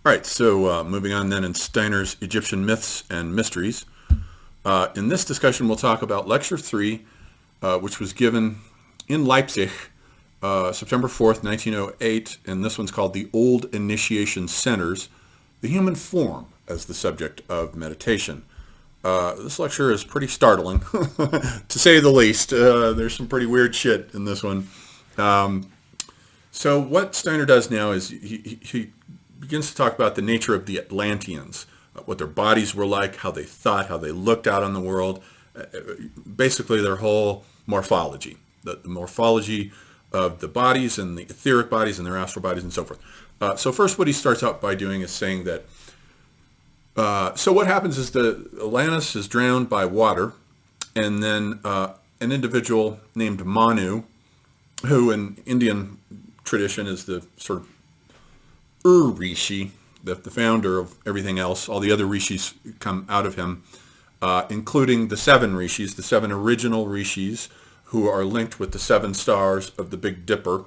All right, so moving on then in Steiner's Egyptian Myths and Mysteries. In this discussion, we'll talk about Lecture 3, which was given in Leipzig, September 4th, 1908, and this one's called The Old Initiation Centers, the Human Form as the Subject of Meditation. This lecture is pretty startling, to say the least. There's some pretty weird shit in this one. So what Steiner does now is he begins to talk about the nature of the Atlanteans, what their bodies were like, how they thought, how they looked out on the world, basically their whole morphology, the morphology of the bodies and the etheric bodies and their astral bodies and so forth. So first what he starts out by doing is saying that, so what happens is the Atlantis is drowned by water, and then an individual named Manu, who in Indian tradition is the sort of Rishi, the founder of everything else. All the other rishis come out of him, including the 7 rishis, the 7 original rishis, who are linked with the 7 stars of the Big Dipper.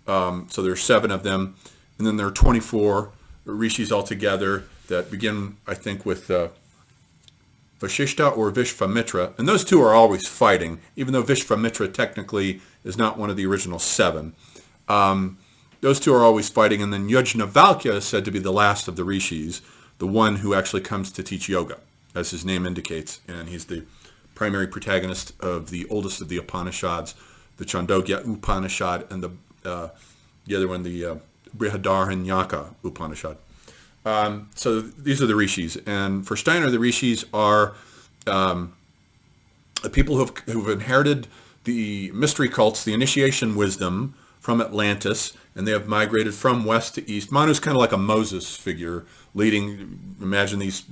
So there's 7 of them, and then there are 24 rishis altogether that begin, I think, with Vashishta or Vishvamitra, and those two are always fighting, even though Vishvamitra technically is not one of the original 7. Those two are always fighting, and then Yajnavalkya is said to be the last of the rishis, the one who actually comes to teach yoga, as his name indicates, and he's the primary protagonist of the oldest of the Upanishads, the Chandogya Upanishad, and the other one, the Brihadaranyaka Upanishad. So these are the rishis, and for Steiner, the rishis are people who've inherited the mystery cults, the initiation wisdom from Atlantis, and they have migrated from west to east. Manu's kind of like a Moses figure, leading. Imagine these,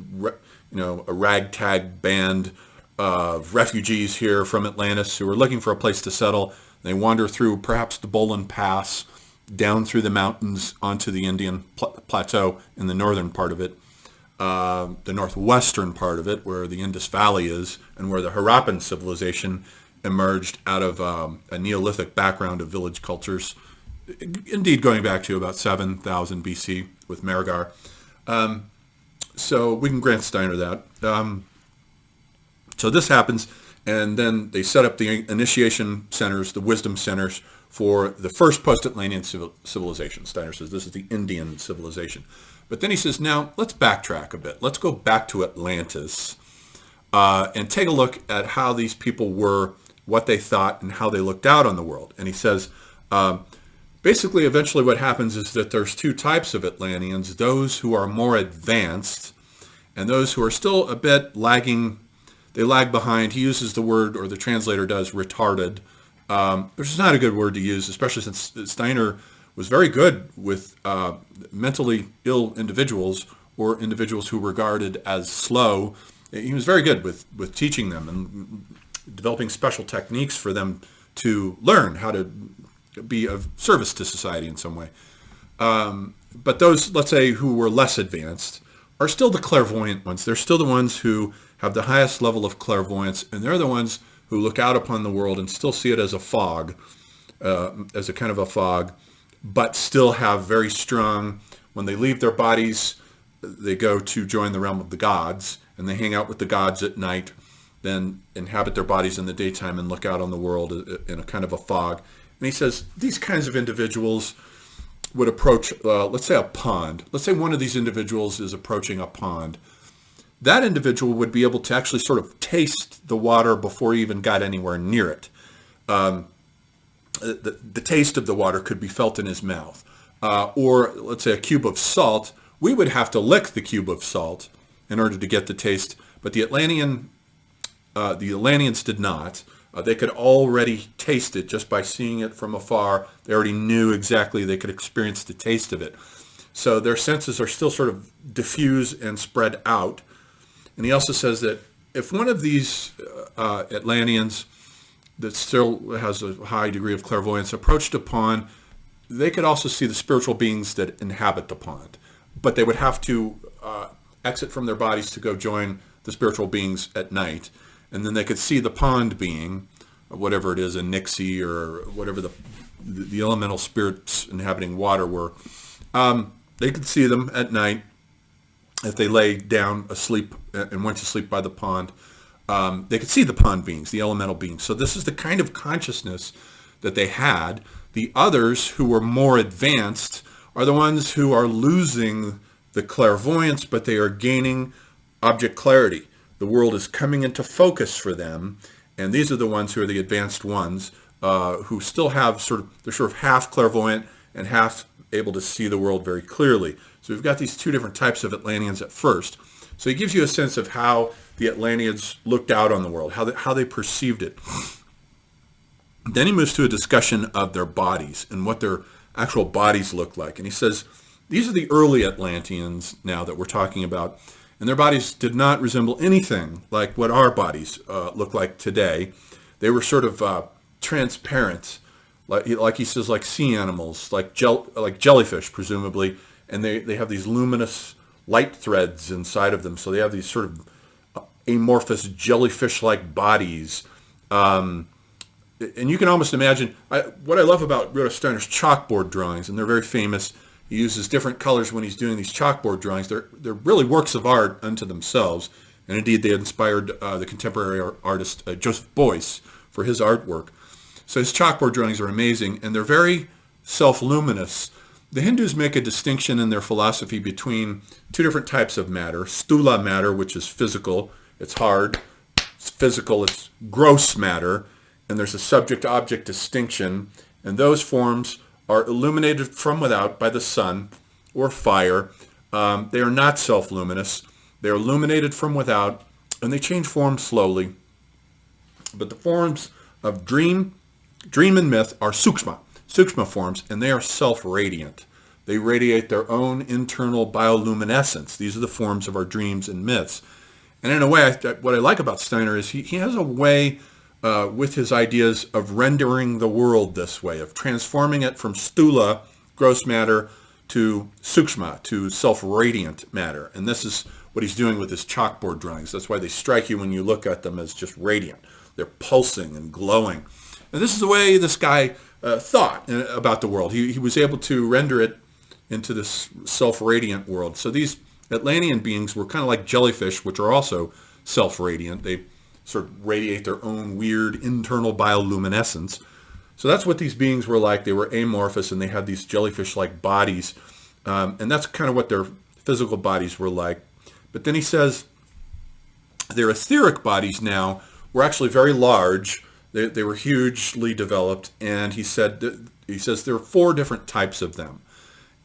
a ragtag band of refugees here from Atlantis who are looking for a place to settle. They wander through perhaps the Bolan Pass, down through the mountains onto the Indian plateau in the northern part of it, the northwestern part of it, where the Indus Valley is, and where the Harappan civilization emerged out of a Neolithic background of village cultures, indeed going back to about 7,000 BC with Mehrgar. So we can grant Steiner that. So this happens, and then they set up the initiation centers, the wisdom centers, for the first post-Atlantean civilization. Steiner says this is the Indian civilization. But then he says, now let's backtrack a bit. Let's go back to Atlantis and take a look at how these people were, what they thought, and how they looked out on the world. And he says, basically, eventually what happens is that there's 2 types of Atlanteans, those who are more advanced and those who are still a bit lagging. They lag behind. He uses the word, or the translator does, retarded, which is not a good word to use, especially since Steiner was very good with mentally ill individuals or individuals who were regarded as slow. He was very good with teaching them and developing special techniques for them to learn how to be of service to society in some way. But those, let's say, who were less advanced are still the clairvoyant ones. They're still the ones who have the highest level of clairvoyance, and they're the ones who look out upon the world and still see it as a fog, as a kind of a fog, but still have very strong, when they leave their bodies, they go to join the realm of the gods, and they hang out with the gods at night, then inhabit their bodies in the daytime and look out on the world in a kind of a fog. And he says these kinds of individuals would approach, let's say, a pond. Let's say one of these individuals is approaching a pond. That individual would be able to actually sort of taste the water before he even got anywhere near it. The taste of the water could be felt in his mouth. Or let's say a cube of salt, we would have to lick the cube of salt in order to get the taste. But the Atlanteans did not. They could already taste it just by seeing it from afar. They already knew exactly, they could experience the taste of it. So their senses are still sort of diffuse and spread out. And he also says that if one of these Atlanteans that still has a high degree of clairvoyance approached a pond, they could also see the spiritual beings that inhabit the pond. But they would have to exit from their bodies to go join the spiritual beings at night. And then they could see the pond being, whatever it is, a Nixie or whatever the elemental spirits inhabiting water were. they could see them at night if they lay down asleep and went to sleep by the pond. They could see the pond beings, the elemental beings. So this is the kind of consciousness that they had. The others who were more advanced are the ones who are losing the clairvoyance, but they are gaining object clarity. The world is coming into focus for them, and these are the ones who are the advanced ones, who still have they're sort of half clairvoyant and half able to see the world very clearly. So we've got these two different types of Atlanteans at first. So he gives you a sense of how the Atlanteans looked out on the world, how they perceived it. Then he moves to a discussion of their bodies and what their actual bodies look like. And he says, these are the early Atlanteans now that we're talking about, and their bodies did not resemble anything like what our bodies look like today. They were sort of transparent, like he says, like sea animals, like jellyfish, presumably, and they have these luminous light threads inside of them, so they have these sort of amorphous jellyfish-like bodies. And you can almost imagine, what I love about Rudolf Steiner's chalkboard drawings, and they're very famous. He uses different colors when he's doing these chalkboard drawings. They're really works of art unto themselves, and indeed they inspired the contemporary artist Joseph Beuys for his artwork. So his chalkboard drawings are amazing, and they're very self-luminous. The Hindus make a distinction in their philosophy between two different types of matter. Stula matter, which is physical, it's hard. It's physical, it's gross matter. And there's a subject-object distinction. And those forms are illuminated from without by the sun or fire. They are not self-luminous. They're illuminated from without, and they change form slowly. But the forms of dream and myth are sukshma forms, and they are self-radiant. They radiate their own internal bioluminescence. These are the forms of our dreams and myths. And in a way, what I like about Steiner is he has a way with his ideas of rendering the world this way, of transforming it from stula, gross matter, to sukshma, to self-radiant matter. And this is what he's doing with his chalkboard drawings. That's why they strike you when you look at them as just radiant. They're pulsing and glowing. And this is the way this guy thought about the world. He was able to render it into this self-radiant world. So these Atlantean beings were kind of like jellyfish, which are also self-radiant. They sort of radiate their own weird internal bioluminescence. So that's what these beings were like. They were amorphous, and they had these jellyfish-like bodies. And that's kind of what their physical bodies were like. But then he says their etheric bodies now were actually very large. They were hugely developed. And he says there are 4 different types of them.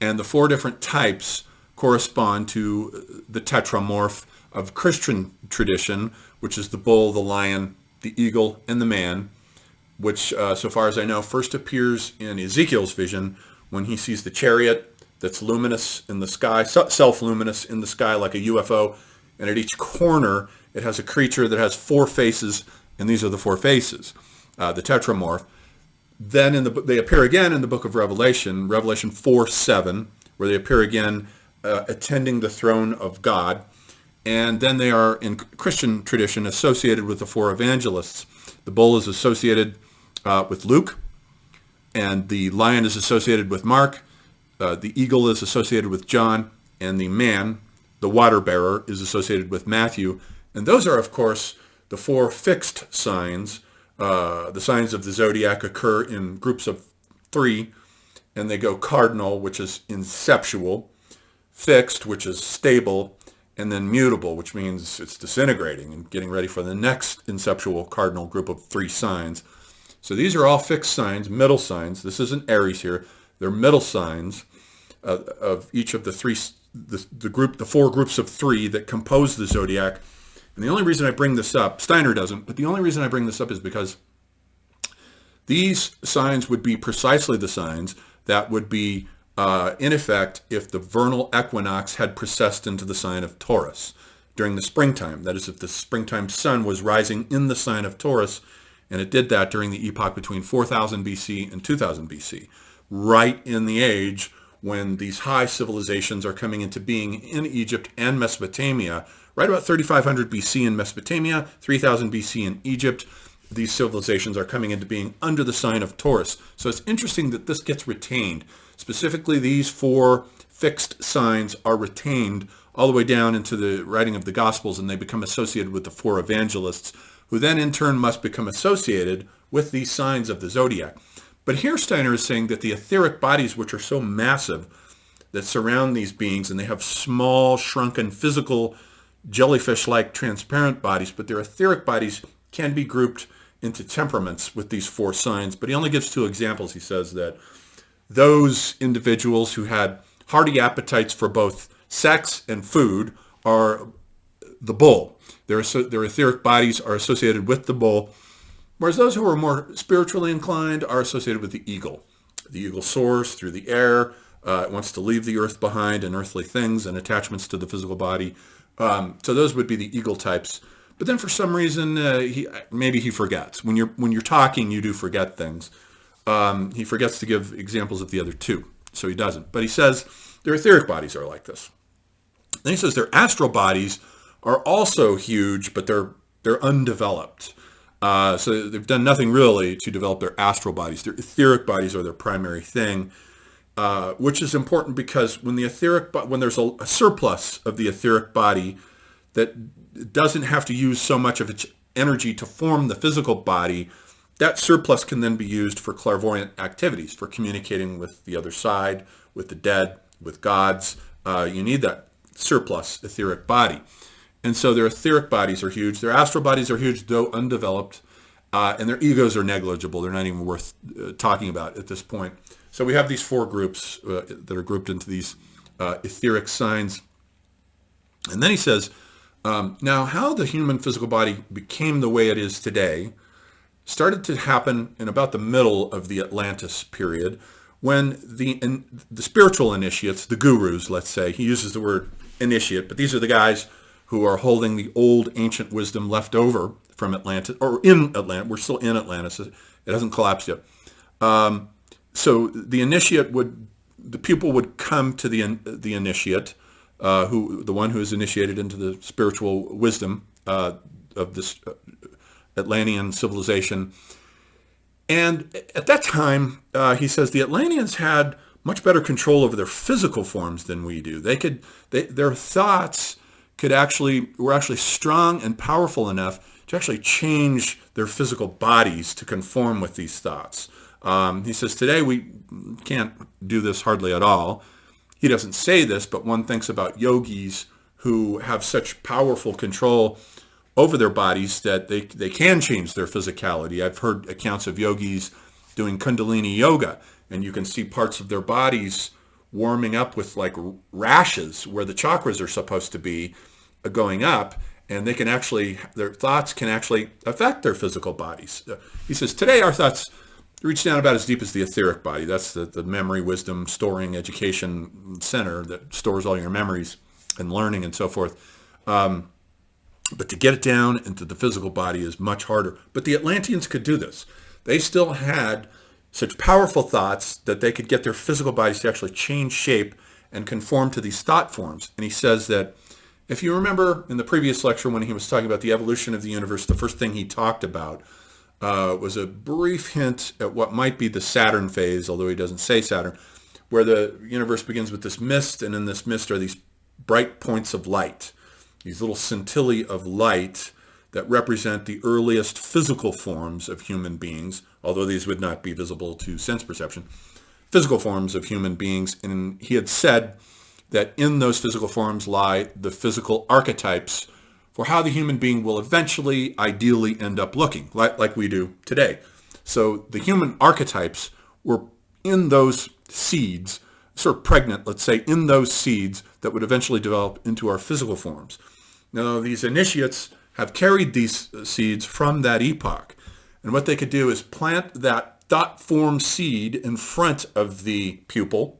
And the 4 different types correspond to the tetramorph of Christian tradition, which is the bull, the lion, the eagle, and the man, which, so far as I know, first appears in Ezekiel's vision when he sees the chariot that's luminous in the sky, self-luminous in the sky like a UFO, and at each corner it has a creature that has 4 faces, and these are the 4 faces, the tetramorph. Then they appear again in the book of Revelation, Revelation 4:7, where they appear again attending the throne of God. And then they are, in Christian tradition, associated with the 4 evangelists. The bull is associated with Luke, and the lion is associated with Mark, the eagle is associated with John, and the man, the water bearer, is associated with Matthew. And those are, of course, the 4 fixed signs. The signs of the zodiac occur in groups of 3, and they go cardinal, which is inceptual, fixed, which is stable, and then mutable, which means it's disintegrating and getting ready for the next inceptual cardinal group of 3 signs. So these are all fixed signs, middle signs. This isn't Aries here. They're middle signs of each of the 4 groups of 3 that compose the zodiac. And the only reason I bring this up, Steiner doesn't, but the only reason I bring this up is because these signs would be precisely the signs that would be in effect if the vernal equinox had precessed into the sign of Taurus during the springtime. That is, if the springtime sun was rising in the sign of Taurus, and it did that during the epoch between 4000 BC and 2000 BC, right in the age when these high civilizations are coming into being in Egypt and Mesopotamia, right about 3500 BC in Mesopotamia, 3000 BC in Egypt. These civilizations are coming into being under the sign of Taurus. So it's interesting that this gets retained. Specifically, these 4 fixed signs are retained all the way down into the writing of the Gospels, and they become associated with the four evangelists, who then in turn must become associated with these signs of the zodiac. But here Steiner is saying that the etheric bodies, which are so massive, that surround these beings, and they have small, shrunken, physical, jellyfish-like transparent bodies, but their etheric bodies can be grouped into temperaments with these four signs. But he only gives two examples. He says that those individuals who had hearty appetites for both sex and food are the bull. Their etheric bodies are associated with the bull, whereas those who are more spiritually inclined are associated with the eagle. The eagle soars through the air. It wants to leave the earth behind and earthly things and attachments to the physical body. So those would be the eagle types. But then for some reason, maybe he forgets. When you're talking, you do forget things. He forgets to give examples of the other two, so he doesn't. But he says their etheric bodies are like this. Then he says their astral bodies are also huge, but they're undeveloped. So they've done nothing really to develop their astral bodies. Their etheric bodies are their primary thing, which is important because when there's a surplus of the etheric body that doesn't have to use so much of its energy to form the physical body, that surplus can then be used for clairvoyant activities, for communicating with the other side, with the dead, with gods. You need that surplus etheric body. And so their etheric bodies are huge. Their astral bodies are huge, though undeveloped. And their egos are negligible. They're not even worth talking about at this point. So we have these four groups that are grouped into these etheric signs. And then he says, now how the human physical body became the way it is today started to happen in about the middle of the Atlantis period, when the spiritual initiates, the gurus, let's say, he uses the word initiate, but these are the guys who are holding the old ancient wisdom left over from Atlantis, or in Atlantis. We're still in Atlantis. It hasn't collapsed yet. So the pupil would come to the initiate, the one who is initiated into the spiritual wisdom of this Atlantean civilization. And at that time, he says the Atlanteans had much better control over their physical forms than we do. Their thoughts were actually strong and powerful enough to actually change their physical bodies to conform with these thoughts. He says today we can't do this hardly at all. He doesn't say this, but one thinks about yogis who have such powerful control over their bodies that they can change their physicality. I've heard accounts of yogis doing Kundalini yoga, and you can see parts of their bodies warming up with like rashes where the chakras are supposed to be going up, and their thoughts can actually affect their physical bodies. He says today our thoughts reach down about as deep as the etheric body. That's the memory, wisdom, storing, education center that stores all your memories and learning and so forth. But to get it down into the physical body is much harder. But the Atlanteans could do this. They still had such powerful thoughts that they could get their physical bodies to actually change shape and conform to these thought forms. And he says that, if you remember in the previous lecture when he was talking about the evolution of the universe, the first thing he talked about was a brief hint at what might be the Saturn phase, although he doesn't say Saturn, where the universe begins with this mist, and in this mist are these bright points of light, these little scintillae of light that represent the earliest physical forms of human beings, although these would not be visible to sense perception, physical forms of human beings. And he had said that in those physical forms lie the physical archetypes for how the human being will eventually, ideally end up looking, like we do today. So the human archetypes were in those seeds, sort of pregnant, let's say, in those seeds that would eventually develop into our physical forms. Now, these initiates have carried these seeds from that epoch. And what they could do is plant that thought form seed in front of the pupil,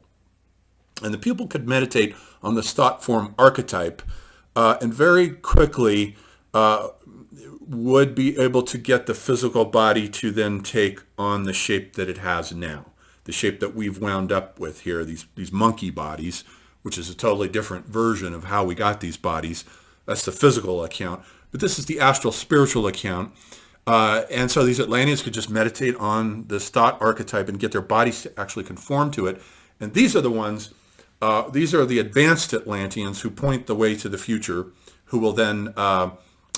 and the pupil could meditate on this thought form archetype, and very quickly would be able to get the physical body to then take on the shape that it has now, the shape that we've wound up with here, these monkey bodies, which is a totally different version of how we got these bodies. That's the physical account. But this is the astral spiritual account. And so these Atlanteans could just meditate on this thought archetype and get their bodies to actually conform to it. And these are the ones These are the advanced Atlanteans who point the way to the future, who will then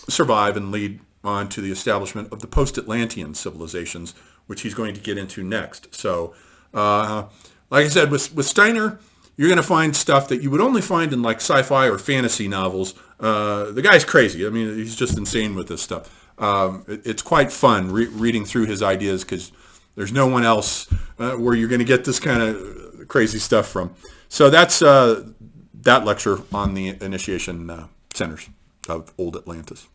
survive and lead on to the establishment of the post-Atlantean civilizations, which he's going to get into next. So, like I said, with Steiner, you're going to find stuff that you would only find in like sci-fi or fantasy novels. The guy's crazy. I mean, he's just insane with this stuff. It's quite fun reading through his ideas because there's no one else where you're going to get this kind of crazy stuff from. So that's that lecture on the initiation centers of Old Atlantis.